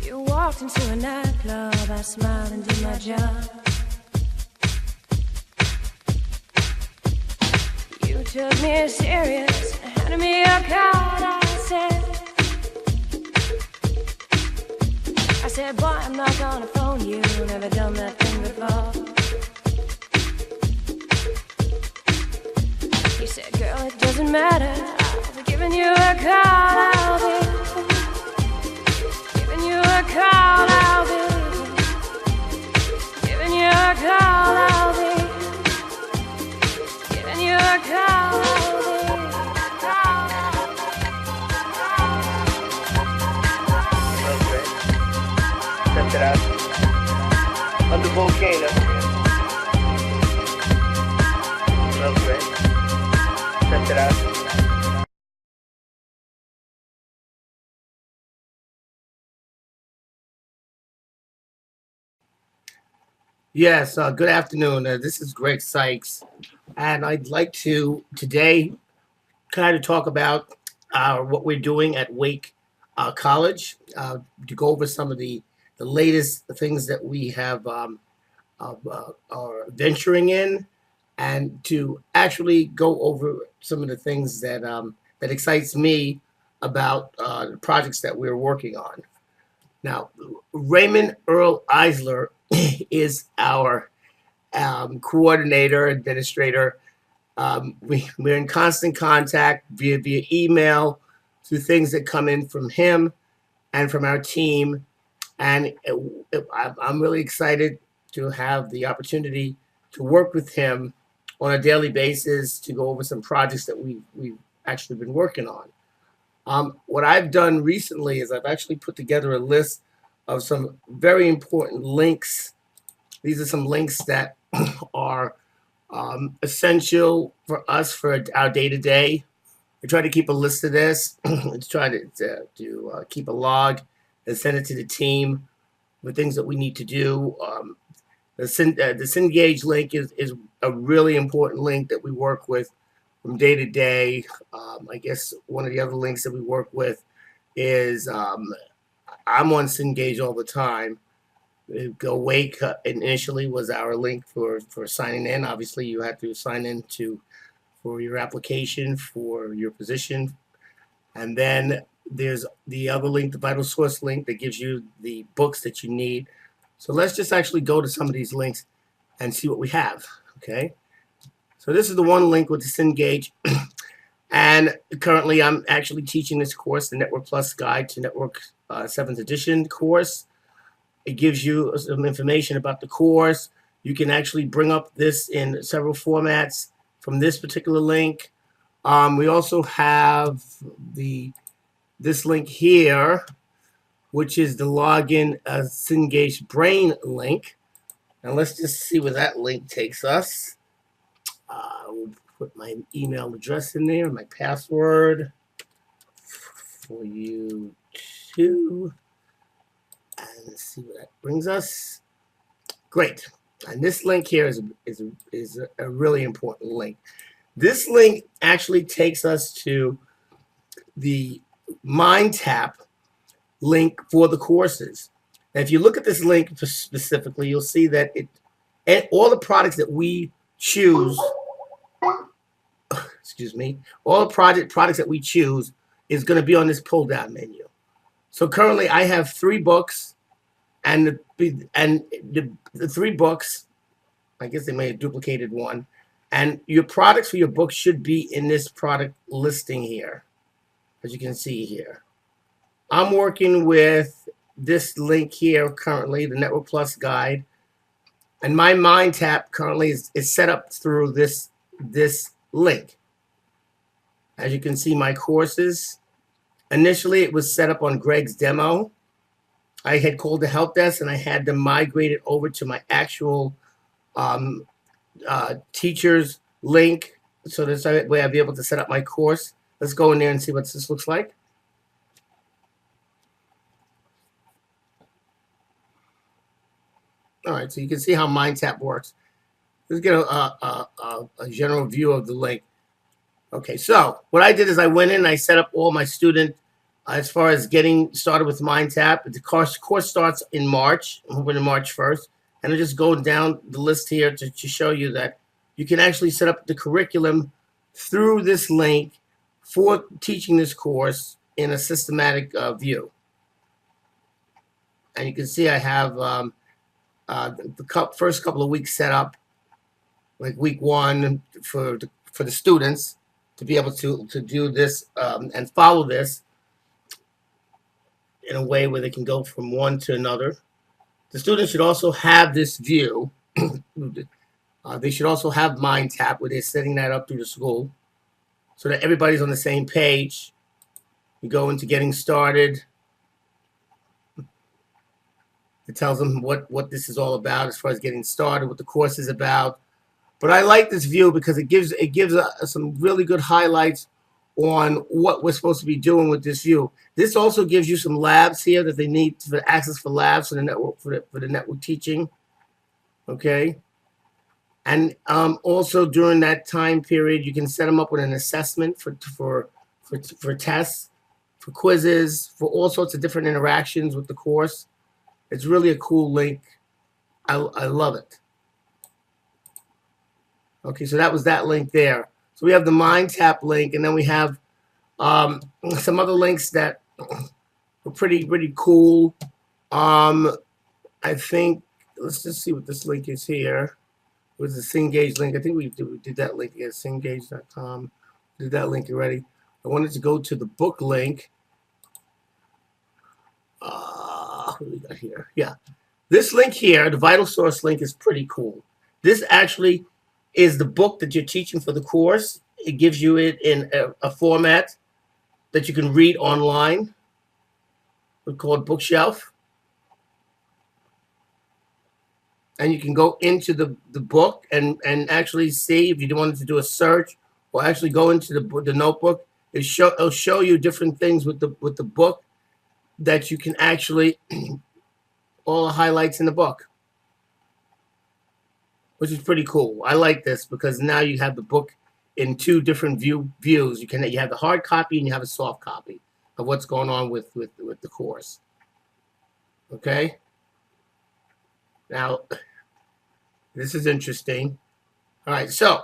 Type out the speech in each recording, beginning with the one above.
You walked into a nightclub, I smiled and did my job. You took me serious, handed me a card. I said, boy, I'm not gonna phone you, never done that thing before. You said, girl, it doesn't matter, I'll be giving you a call, I'll be giving you a call, I'll be giving you a call, I'll be giving you a call, I'll be. Check it out. On the volcano. Smells great. Check it out. Yes, good afternoon. This is Greg Sykes, and I'd like to today kind of talk about what we're doing at Wake College to go over some of the latest things that we have are venturing in, and to actually go over some of the things that that excites me about the projects that we're working on. Now, Raymond Earl Eisler is our coordinator, administrator. We're in constant contact via email through things that come in from him and from our team. And I'm really excited to have the opportunity to work with him on a daily basis to go over some projects that we've actually been working on. What I've done recently is I've actually put together a list of some very important links. These are some links that are essential for us for our day-to-day. We try to keep a list of this, to try to keep a log and send it to the team with things that we need to do. The Cengage link is a really important link that we work with from day to day. I guess one of the other links that we work with is I'm on Cengage all the time. Go Wake initially was our link for signing in. Obviously, you had to sign in for your application for your position, and then there's the other link, the Vital Source link, that gives you the books that you need. So let's just actually go to some of these links and see what we have. Okay. So this is the one link with the Cengage. And currently I'm actually teaching this course, the Network Plus Guide to Network 7th Edition course. It gives you some information about the course. You can actually bring up this in several formats from this particular link. We also have this link here, which is the login Cengage Brain link. Now let's just see where that link takes us. We'll put my email address in there, my password for you too. And let's see where that brings us. Great. And this link here is a really important link. This link actually takes us to the MindTap link for the courses. Now, if you look at this link specifically, you'll see that all the products that we choose, excuse me, all the products that we choose is going to be on this pull-down menu. So currently, I have 3 books, and the 3 books, I guess they may have duplicated one, and your products for your book should be in this product listing here, as you can see here. I'm working with this link here currently, the Network Plus Guide, and my MindTap currently is set up through this link. As you can see, my courses, initially it was set up on Greg's demo. I had called the help desk and I had them migrate it over to my actual teacher's link, so this way I'll be able to set up my course. Let's go in there and see what this looks like. All right, so you can see how MindTap works. Let's get a general view of the link. Okay, so what I did is I went in and I set up all my student As far as getting started with MindTap, the course starts in March, hoping in March 1st. And I'm just going down the list here to show you that you can actually set up the curriculum through this link for teaching this course in a systematic view. And you can see I have the first couple of weeks set up, like week 1 for the students to be able to do this and follow this in a way where they can go from one to another. The students should also have this view. They should also have MindTap, where they're setting that up through the school so that everybody's on the same page. You go into getting started. It tells them what this is all about as far as getting started, what the course is about. But I like this view because it gives some really good highlights on what we're supposed to be doing with this view. This also gives you some labs here that they need for access for labs for the network for the network teaching. Okay, and also during that time period, you can set them up with an assessment for tests, for quizzes, for all sorts of different interactions with the course. It's really a cool link. I love it. Okay, so that was that link there. So we have the MindTap link, and then we have some other links that are pretty cool. I think, let's just see what this link is here. It was the Cengage link. I think we did that link at cengage.com. Did that link already. I wanted to go to the book link. What do we got here? Yeah. This link here, the Vital Source link, is pretty cool. This actually is the book that you're teaching for the course. It gives you it in a format that you can read online. It's called Bookshelf. And you can go into the book and actually see if you wanted to do a search or actually go into the notebook. It'll show you different things with the book that you can actually all the highlights in the book, which is pretty cool. I like this because now you have the book in 2 different views. You have the hard copy and you have a soft copy of what's going on with the course. Okay. Now, this is interesting. All right. So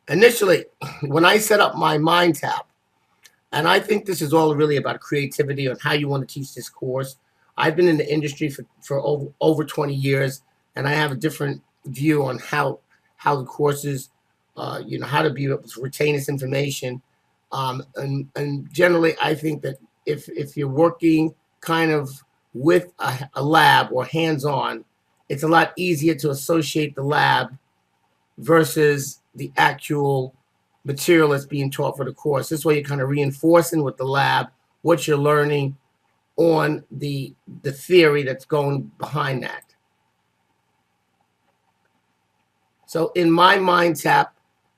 initially, when I set up my MindTap, and I think this is all really about creativity on how you want to teach this course. I've been in the industry for over 20 years, and I have a different view on how the courses, how to be able to retain this information. And generally, I think that if you're working kind of with a lab or hands-on, it's a lot easier to associate the lab versus the actual material that's being taught for the course. This way you're kind of reinforcing with the lab what you're learning on the theory that's going behind that. So in my MindTap,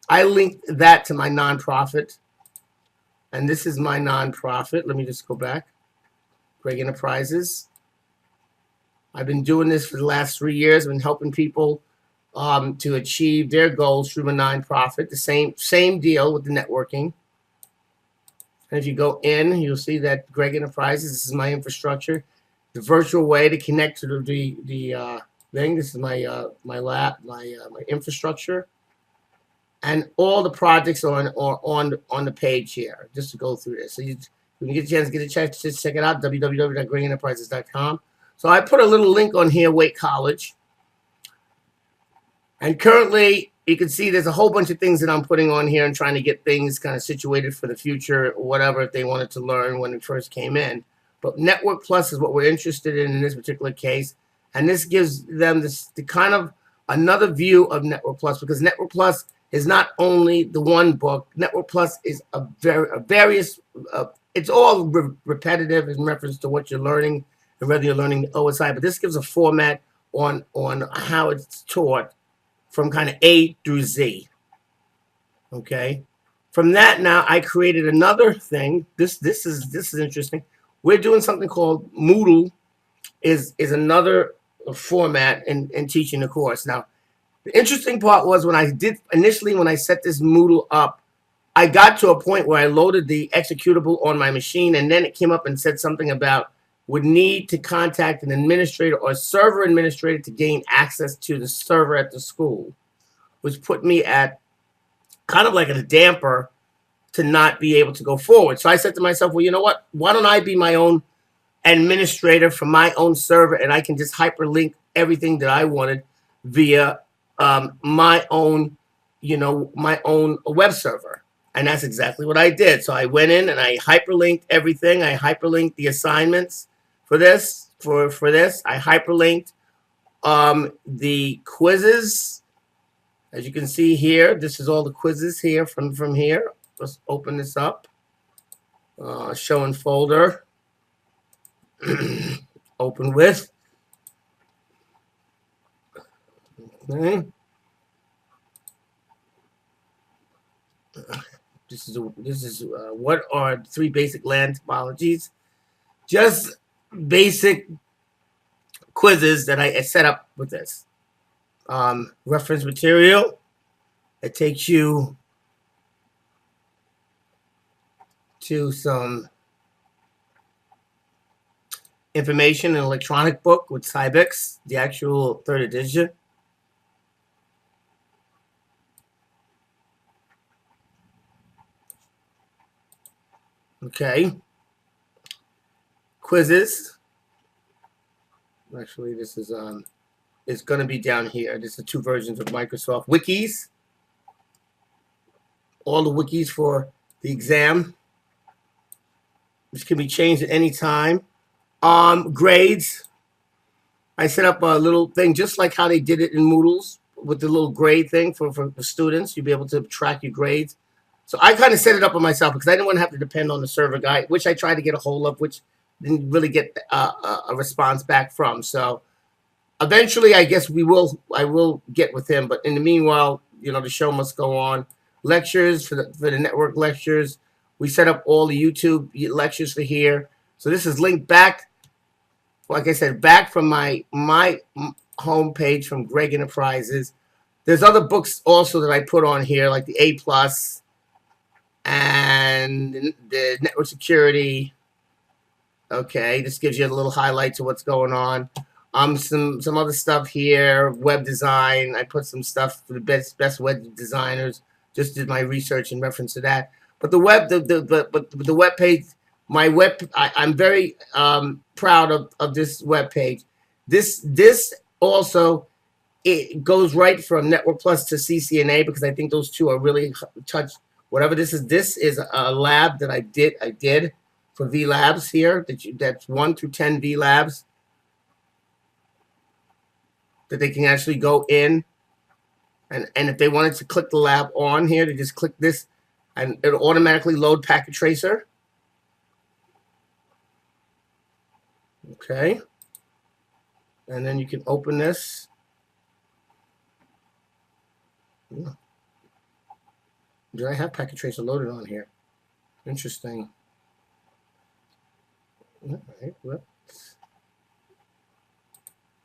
I linked that to my nonprofit. And this is my nonprofit. Let me just go back. Greg Enterprises. I've been doing this for the last 3 years. I've been helping people to achieve their goals through my nonprofit. The same deal with the networking. And if you go in, you'll see that Greg Enterprises, this is my infrastructure. The virtual way to connect to the thing. This is my lab, my infrastructure. And all the projects are on the page here, just to go through this. So when you get a chance, just check it out, www.gregenterprises.com. So I put a little link on here, Wake College. And currently, you can see there's a whole bunch of things that I'm putting on here and trying to get things kind of situated for the future or whatever if they wanted to learn when it first came in. But Network Plus is what we're interested in this particular case. And this gives them the kind of another view of Network Plus, because Network Plus is not only the one book. Network Plus is it's all repetitive in reference to what you're learning and whether you're learning the OSI. But this gives a format on how it's taught from kind of A through Z. Okay. From that, now I created another thing. This is interesting. We're doing something called Moodle. Is another format in teaching the course. Now, the interesting part was when I set this Moodle up, I got to a point where I loaded the executable on my machine, and then it came up and said something about would need to contact an administrator or server administrator to gain access to the server at the school, which put me at kind of like a damper to not be able to go forward. So I said to myself, well, you know what? Why don't I be my own administrator for my own server, and I can just hyperlink everything that I wanted via my own, my own web server. And that's exactly what I did. So I went in and I hyperlinked everything. I hyperlinked the assignments for this. For this, I hyperlinked the quizzes. As you can see here, this is all the quizzes here from here. Let's open this up. Show in folder. Open with. Okay. This is what are 3 basic land topologies? Just basic quizzes that I set up with this. Reference material. It takes you to some information, an electronic book with Sykes, the actual 3rd edition. Okay. Quizzes. Actually, this is it's going to be down here. This is 2 versions of Microsoft Wikis. All the wikis for the exam, which can be changed at any time. Grades. I set up a little thing just like how they did it in Moodles with the little grade thing for the students. You'll be able to track your grades. So I kind of set it up on myself because I didn't want to have to depend on the server guy, which I tried to get a hold of, which didn't really get a response back from. So eventually, I guess I will get with him. But in the meanwhile, the show must go on. Lectures for the network lectures. We set up all the YouTube lectures for here. So this is linked back, like I said, back from my home page from Greg Enterprises. There's other books also that I put on here, like the A Plus and the network security. Okay, this gives you a little highlight to what's going on. Some other stuff here, web design. I put some stuff for the best web designers. Just did my research in reference to that. But the web, the web page, I'm very proud of this web page. This also, it goes right from Network Plus to CCNA because I think those two are really touched. Whatever this is a lab that I did for V Labs here. That's 1 through 10 V Labs that they can actually go in, and if they wanted to click the lab on here, they just click this, and it'll automatically load Packet Tracer. Okay, and then you can open this. Did I have Packet Tracer loaded on here? Interesting. All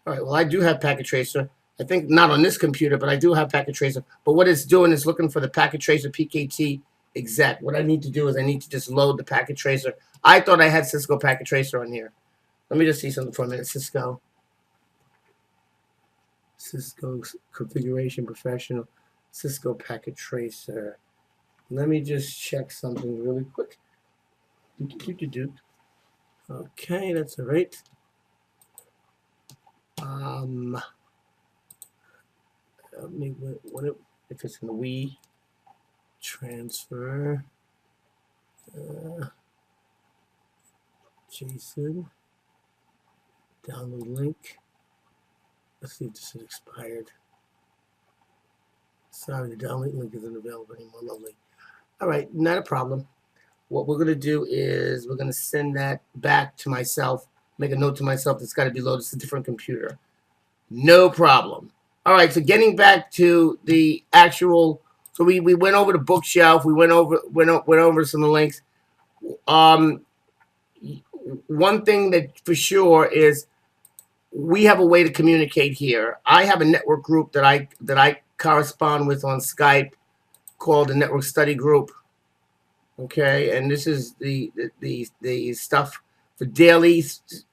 right, well, I do have Packet Tracer. I think not on this computer, but I do have Packet Tracer. But what it's doing is looking for the Packet Tracer PKT exec. What I need to do is I need to just load the Packet Tracer. I thought I had Cisco Packet Tracer on here. Let me just see something for a minute. Cisco Configuration Professional. Cisco Packet Tracer. Let me just check something really quick. Okay, that's all right. If it's in the Wii transfer, JSON download link. Let's see if this is expired. Sorry, the download link isn't available anymore. Lovely. All right, not a problem. What we're going to do is we're going to send that back to myself, make a note to myself that's got to be loaded to a different computer. No problem. All right, so getting back to the actual, so we went over the bookshelf, we went over some links. One thing that for sure is we have a way to communicate here. I have a network group that I correspond with on Skype called the Network Study Group. Okay, and this is the stuff for daily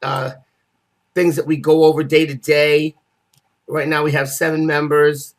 uh, things that we go over day to day. Right now we have 7 members.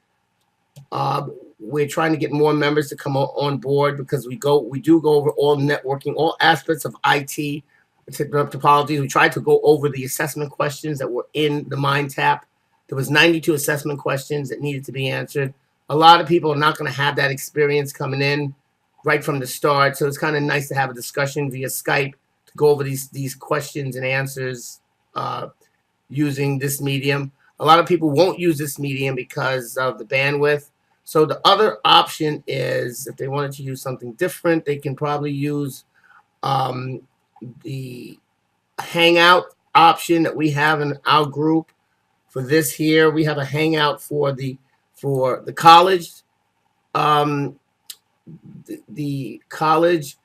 We're trying to get more members to come on board because we do go over all networking, all aspects of IT, topologies. We tried to go over the assessment questions that were in the Mind Tap. There was 92 assessment questions that needed to be answered. A lot of people are not going to have that experience coming in right from the start, so it's kind of nice to have a discussion via Skype to go over these questions and answers uh, using this medium. A lot of people won't use this medium because of the bandwidth. So the other option is if they wanted to use something different, they can probably use the Hangout option that we have in our group. For this here, we have a Hangout for the college, um, the college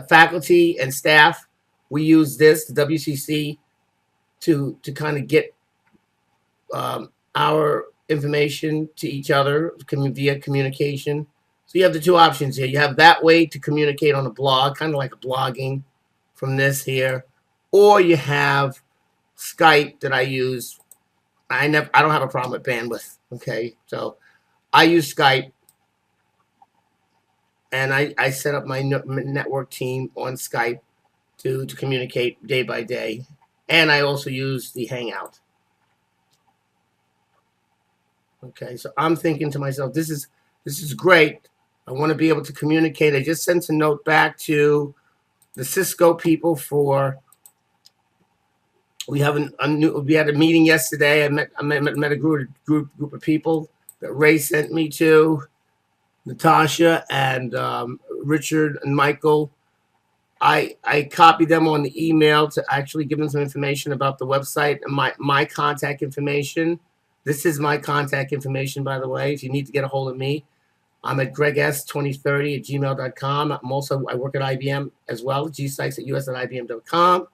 faculty and staff. We use this, the WCC, to kind of get our information to each other via communication. So you have the 2 options here. You have that way to communicate on a blog, kind of like a blogging from this here, or you have Skype that I use. I don't have a problem with bandwidth. Okay, so I use Skype, and I set up my network team on Skype to communicate day by day, and I also use the Hangout. Okay, so I'm thinking to myself, this is great. I want to be able to communicate. I just sent a note back to the Cisco people for. We have we had a meeting yesterday. I met a group of people that Ray sent me to, Natasha and Richard and Michael. I copied them on the email to actually give them some information about the website and my contact information. This is my contact information, by the way, if you need to get a hold of me. I'm at gregs2030@gmail.com. I work at IBM as well, gsykes@us.ibm.com.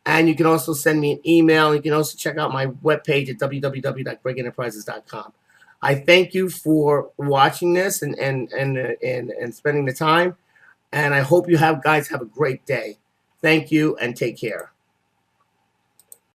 And you can also send me an email. You can also check out my webpage at www.gregenterprises.com. I thank you for watching this and spending the time. And I hope you guys have a great day. Thank you and take care.